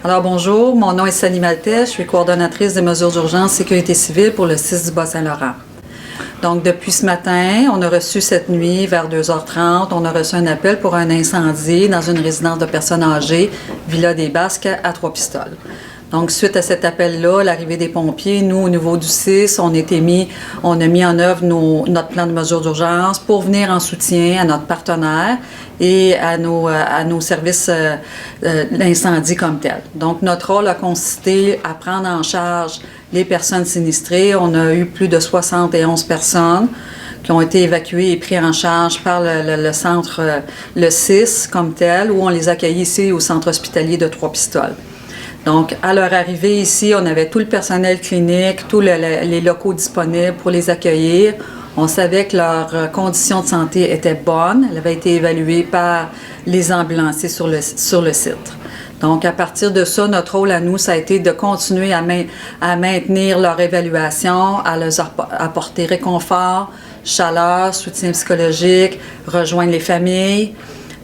Alors bonjour, mon nom est Sally Maltais, je suis coordonnatrice des mesures d'urgence sécurité civile pour le 6 du Bas-Saint-Laurent. Donc depuis ce matin, on a reçu cette nuit vers 2h30, on a reçu un appel pour un incendie dans une résidence de personnes âgées, Villa des Basques à Trois-Pistoles. Donc, suite à cet appel-là, l'arrivée des pompiers, nous, au niveau du 6, on a mis en œuvre notre plan de mesures d'urgence pour venir en soutien à notre partenaire et à nos services d'incendie comme tel. Donc, notre rôle a consisté à prendre en charge les personnes sinistrées. On a eu plus de 71 personnes qui ont été évacuées et prises en charge par le centre, le 6 comme tel, où on les a accueillis ici au centre hospitalier de Trois-Pistoles. Donc, à leur arrivée ici, on avait tout le personnel clinique, tous les locaux disponibles pour les accueillir. On savait que leurs conditions de santé étaient bonnes. Elles avaient été évaluées par les ambulanciers sur le site. Donc, à partir de ça, notre rôle à nous, ça a été de continuer à maintenir leur évaluation, à leur apporter réconfort, chaleur, soutien psychologique, rejoindre les familles.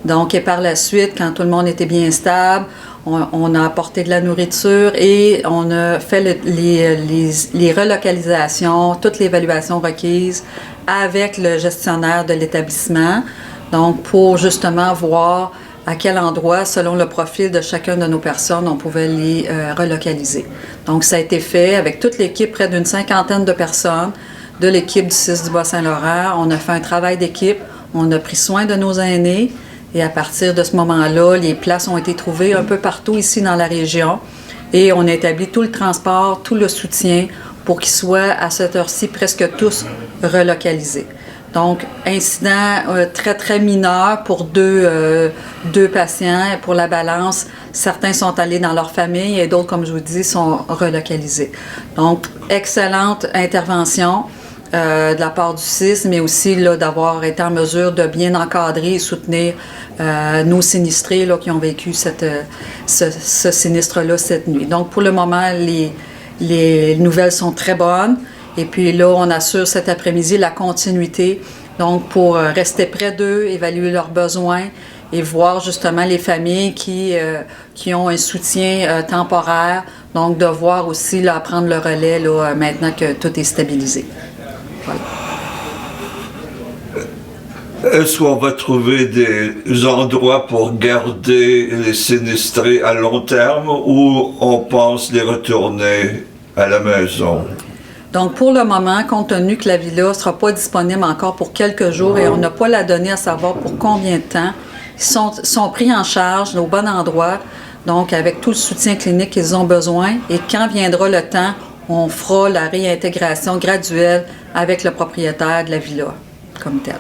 Donc, et par la suite, quand tout le monde était bien stable, on a apporté de la nourriture et on a fait les relocalisations, toute l'évaluation requise avec le gestionnaire de l'établissement. Donc, pour justement voir à quel endroit, selon le profil de chacune de nos personnes, on pouvait les relocaliser. Donc, ça a été fait avec toute l'équipe, près d'une 50aine de personnes de l'équipe du 6 du Bas-Saint-Laurent. On a fait un travail d'équipe, on a pris soin de nos aînés. Et à partir de ce moment-là, les places ont été trouvées un peu partout ici dans la région et on a établi tout le transport, tout le soutien pour qu'ils soient à cette heure-ci presque tous relocalisés. Donc, incident très, très mineur pour deux patients. Et pour la balance, certains sont allés dans leur famille et d'autres, comme je vous dis, sont relocalisés. Donc, excellente intervention. De la part du 6, mais aussi là, d'avoir été en mesure de bien encadrer et soutenir nos sinistrés là, qui ont vécu ce sinistre-là cette nuit. Donc, pour le moment, les nouvelles sont très bonnes. Et puis là, on assure cet après-midi la continuité, donc pour rester près d'eux, évaluer leurs besoins et voir justement les familles qui ont un soutien temporaire, donc de voir aussi là, prendre le relais là, maintenant que tout est stabilisé. Voilà. Est-ce qu'on va trouver des endroits pour garder les sinistrés à long terme ou on pense les retourner à la maison? Donc, pour le moment, compte tenu que la villa ne sera pas disponible encore pour quelques jours et on n'a pas la donnée à savoir pour combien de temps, ils sont pris en charge au bon endroit, donc avec tout le soutien clinique qu'ils ont besoin. Et quand viendra le temps, on fera la réintégration graduelle avec le propriétaire de la villa comme tel.